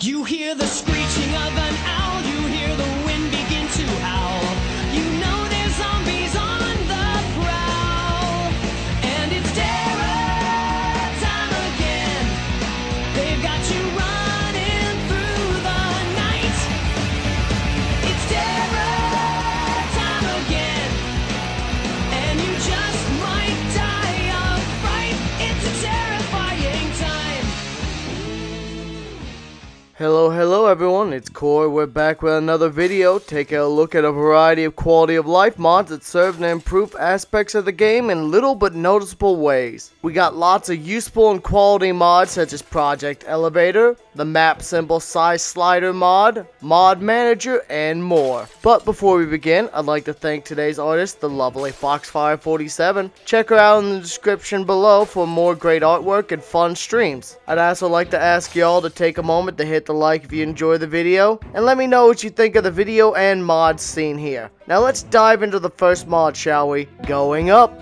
You hear the screeching of an owl, you hear the wind begin to howl. You know there's zombies on the prowl, and it's terror time again. They've got you running through the night. It's terror time again, and you just might die of fright. It's a terrifying time. Hello everyone, it's Corey. We're back with another video, taking a look at a variety of quality of life mods that serve to improve aspects of the game in little but noticeable ways. We got lots of useful and quality mods such as Project Elevator, the map symbol size slider mod, mod manager, and more. But before we begin, I'd like to thank today's artist, the lovely Foxfire47. Check her out in the description below for more great artwork and fun streams. I'd also like to ask y'all to take a moment to hit the like if you enjoy the video, and let me know what you think of the video and mods seen here. Now let's dive into the first mod, shall we? Going up.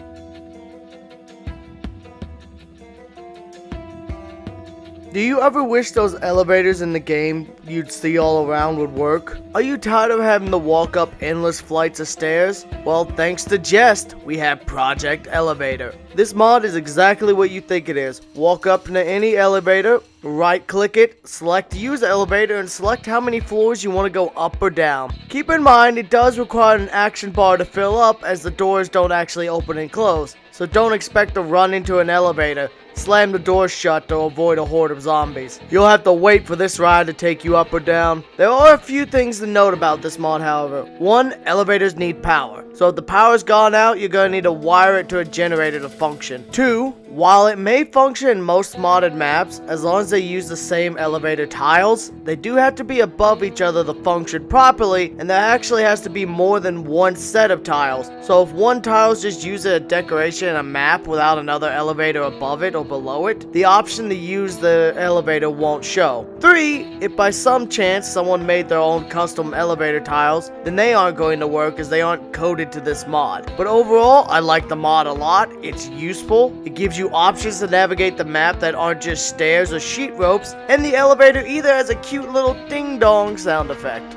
Do you ever wish those elevators in the game you'd see all around would work? Are you tired of having to walk up endless flights of stairs? Well, thanks to Jest, we have Project Elevator. This mod is exactly what you think it is. Walk up into any elevator, right click it, select use elevator, and select how many floors you want to go up or down. Keep in mind it does require an action bar to fill up, as the doors don't actually open and close. So don't expect to run into an elevator, slam the door shut to avoid a horde of zombies. You'll have to wait for this ride to take you up or down. There are a few things to note about this mod, however. 1. Elevators need power. So if the power's gone out, you're going to need to wire it to a generator to function. 2. While it may function in most modded maps, as long as they use the same elevator tiles, they do have to be above each other to function properly, and there actually has to be more than one set of tiles. So if one tile is just used as a decoration in a map without another elevator above it or below it, the option to use the elevator won't show. 3. If by some chance someone made their own custom elevator tiles, then they aren't going to work as they aren't coded to this mod. But overall, I like the mod a lot. It's useful. It gives you options to navigate the map that aren't just stairs or sheet ropes, and the elevator either has a cute little ding dong sound effect.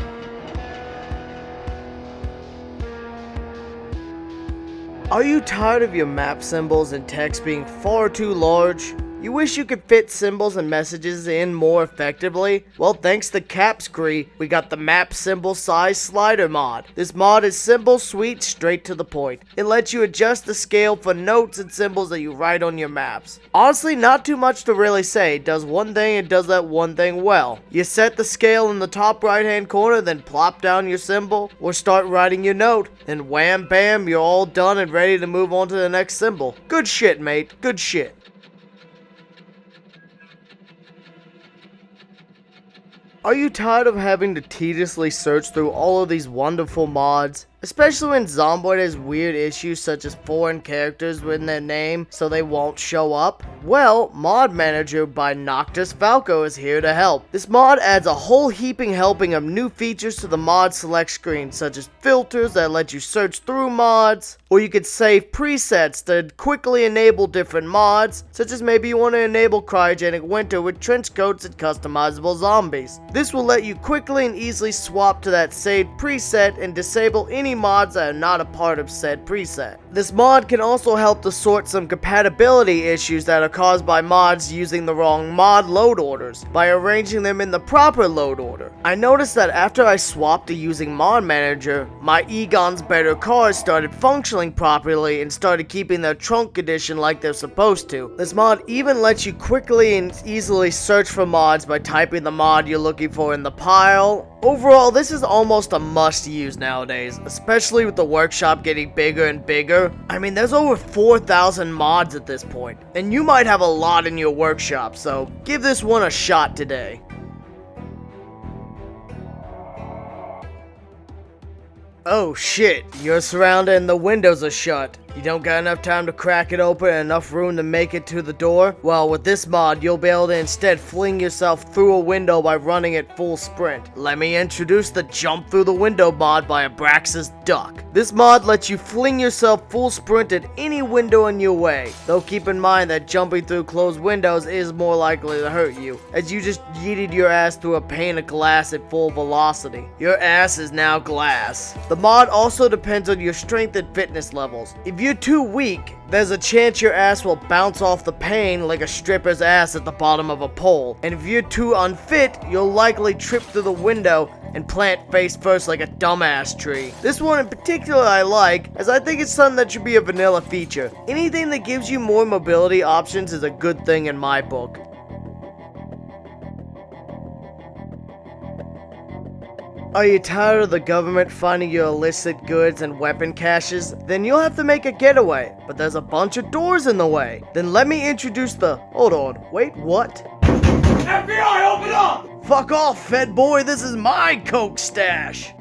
Are you tired of your map symbols and text being far too large? You wish you could fit symbols and messages in more effectively? Well, thanks to Capscree, we got the map symbol size slider mod. This mod is simple, sweet, straight to the point. It lets you adjust the scale for notes and symbols that you write on your maps. Honestly, not too much to really say. It does one thing and does that one thing well. You set the scale in the top right hand corner, then plop down your symbol or start writing your note, and wham bam, you're all done and ready to move on to the next symbol. Good shit, mate. Good shit. Are you tired of having to tediously search through all of these wonderful mods? Especially when Zomboid has weird issues such as foreign characters in their name so they won't show up? Well, Mod Manager by Noctis Falco is here to help. This mod adds a whole heaping helping of new features to the mod select screen, such as filters that let you search through mods, or you could save presets to quickly enable different mods, such as maybe you want to enable Cryogenic Winter with trench coats and customizable zombies. This will let you quickly and easily swap to that saved preset and disable any mods that are not a part of said preset. This mod can also help to sort some compatibility issues that are caused by mods using the wrong mod load orders by arranging them in the proper load order. I noticed that after I swapped to using Mod Manager, my Egon's Better cars started functioning properly and started keeping their trunk condition like they're supposed to. This mod even lets you quickly and easily search for mods by typing the mod you're looking for in the pile. Overall, this is almost a must-use nowadays, especially with the workshop getting bigger and bigger. I mean, there's over 4,000 mods at this point, and you might have a lot in your workshop, so give this one a shot today. Oh shit, you're surrounded and the windows are shut. You don't got enough time to crack it open and enough room to make it to the door? Well, with this mod, you'll be able to instead fling yourself through a window by running at full sprint. Let me introduce the Jump Through the Window mod by Abraxas Duck. This mod lets you fling yourself full sprint at any window in your way, though keep in mind that jumping through closed windows is more likely to hurt you, as you just yeeted your ass through a pane of glass at full velocity. Your ass is now glass. The mod also depends on your strength and fitness levels. If you're too weak, there's a chance your ass will bounce off the pane like a stripper's ass at the bottom of a pole. And if you're too unfit, you'll likely trip through the window and plant face first like a dumbass tree. This one in particular I like, as I think it's something that should be a vanilla feature. Anything that gives you more mobility options is a good thing in my book. Are you tired of the government finding your illicit goods and weapon caches? Then you'll have to make a getaway, but there's a bunch of doors in the way. Then let me introduce the... Hold on, wait, what? FBI, open up! Fuck off, Fed boy, this is my coke stash!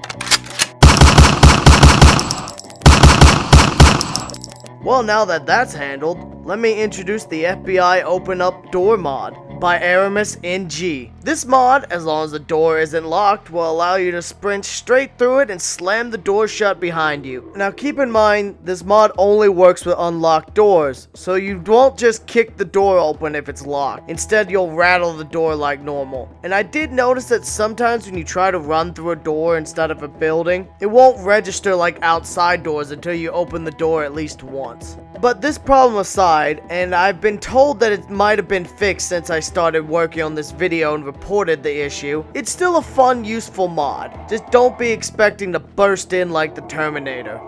Well, now that that's handled, let me introduce the FBI Open Up Door mod by Aramis NG. This mod, as long as the door isn't locked, will allow you to sprint straight through it and slam the door shut behind you. Now keep in mind, this mod only works with unlocked doors, so you won't just kick the door open if it's locked. Instead, you'll rattle the door like normal. And I did notice that sometimes when you try to run through a door instead of a building, it won't register like outside doors until you open the door at least once. But this problem aside, and I've been told that it might have been fixed since I started working on this video and reported the issue, it's still a fun, useful mod. Just don't be expecting to burst in like the Terminator.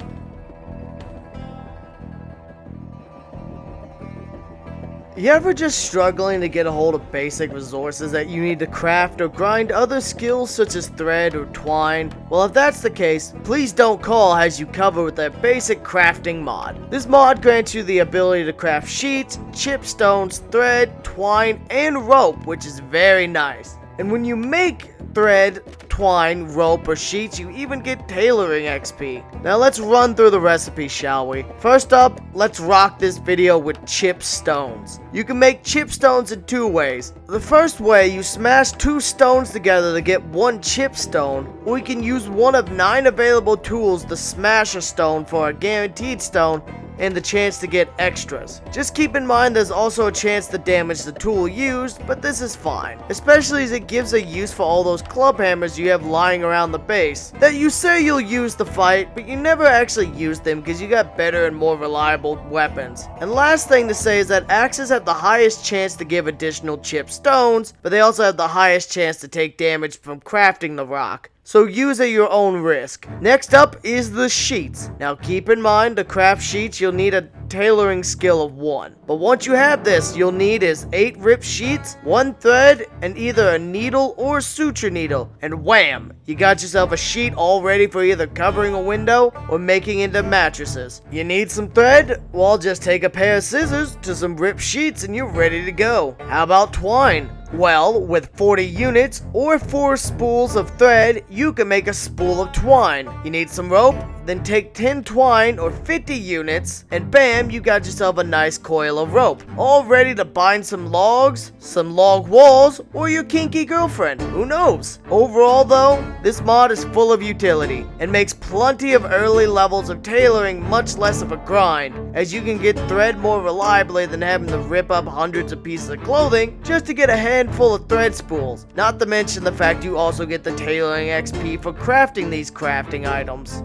You ever just struggling to get a hold of basic resources that you need to craft or grind other skills such as thread or twine? Well, if that's the case, Please Don't Call has you covered with their basic crafting mod. This mod grants you the ability to craft sheets, chipstones, thread, twine, and rope, which is very nice. And when you make thread, twine, rope, or sheets, you even get tailoring XP. Now let's run through the recipe, shall we? First up, let's rock this video with chipstones. You can make chipstones in two ways. The first way, you smash two stones together to get one chipstone, or you can use one of 9 available tools to smash a stone for a guaranteed stone and the chance to get extras. Just keep in mind there's also a chance to damage the tool used, but this is fine, especially as it gives a use for all those club hammers you have lying around the base that you say you'll use to fight, but you never actually use them because you got better and more reliable weapons. And last thing to say is that axes have the highest chance to give additional chip stones, but they also have the highest chance to take damage from crafting the rock. So use at your own risk. Next up is the sheets. Now keep in mind, to craft sheets you'll need a tailoring skill of 1. But once you have this, you'll need is 8 ripped sheets, 1 thread, and either a needle or a suture needle. And wham! You got yourself a sheet all ready for either covering a window or making into mattresses. You need some thread? Well, just take a pair of scissors to some ripped sheets and you're ready to go. How about twine? Well, with 40 units or 4 spools of thread, you can make a spool of twine. You need some rope? Then take 10 twine or 50 units, and bam, you got yourself a nice coil of rope. All ready to bind some logs, some log walls, or your kinky girlfriend. Who knows? Overall though, this mod is full of utility, and makes plenty of early levels of tailoring much less of a grind, as you can get thread more reliably than having to rip up hundreds of pieces of clothing just to get a handful of thread spools. Not to mention the fact you also get the tailoring XP for crafting these crafting items.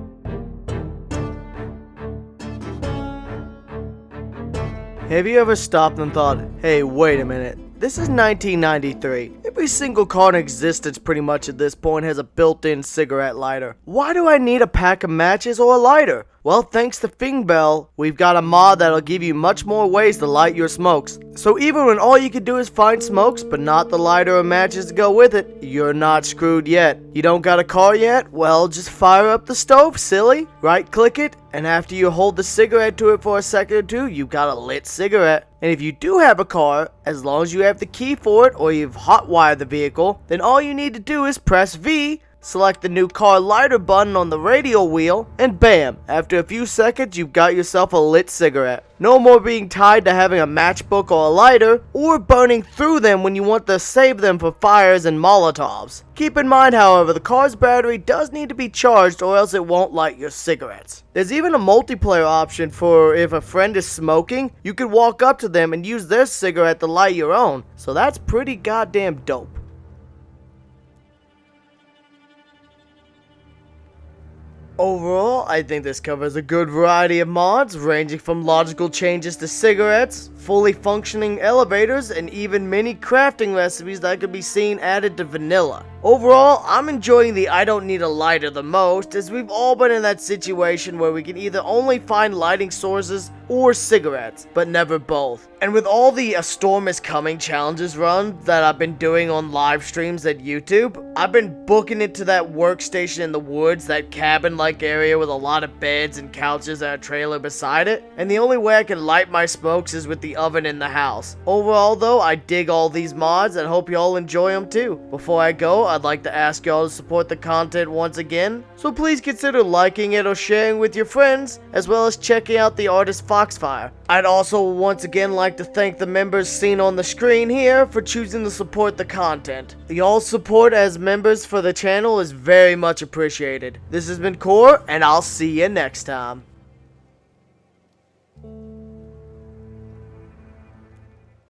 Have you ever stopped and thought, hey, wait a minute, this is 1993. Every single car in existence pretty much at this point has a built-in cigarette lighter. Why do I need a pack of matches or a lighter? Well, thanks to Fingbell, we've got a mod that'll give you much more ways to light your smokes. So even when all you can do is find smokes, but not the lighter or matches to go with it, you're not screwed yet. You don't got a car yet? Well, just fire up the stove, silly. Right-click it, and after you hold the cigarette to it for a second or two, you've got a lit cigarette. And if you do have a car, as long as you have the key for it or you've hotwired the vehicle, then all you need to do is press V, Select the new car lighter button on the radio wheel, and bam, after a few seconds you've got yourself a lit cigarette. No more being tied to having a matchbook or a lighter, or burning through them when you want to save them for fires and Molotovs. Keep in mind, however, the car's battery does need to be charged or else it won't light your cigarettes. There's even a multiplayer option for if a friend is smoking, you can walk up to them and use their cigarette to light your own, so that's pretty goddamn dope. Overall, I think this covers a good variety of mods, ranging from logical changes to cigarettes, fully functioning elevators, and even mini crafting recipes that could be seen added to vanilla. Overall, I'm enjoying the I don't need a lighter the most, as we've all been in that situation where we can either only find lighting sources or cigarettes, but never both. And with all the A Storm Is Coming challenges run that I've been doing on live streams at YouTube, I've been booking it to that workstation in the woods, that cabin-like area with a lot of beds and couches and a trailer beside it, and the only way I can light my smokes is with the oven in the house. Overall though, I dig all these mods and hope y'all enjoy them too. Before I go, I'd like to ask y'all to support the content once again, so please consider liking it or sharing with your friends, as well as checking out the artist Foxfire. I'd also once again like to thank the members seen on the screen here for choosing to support the content. Y'all's support as members for the channel is very much appreciated. This has been Core, and I'll see you next time.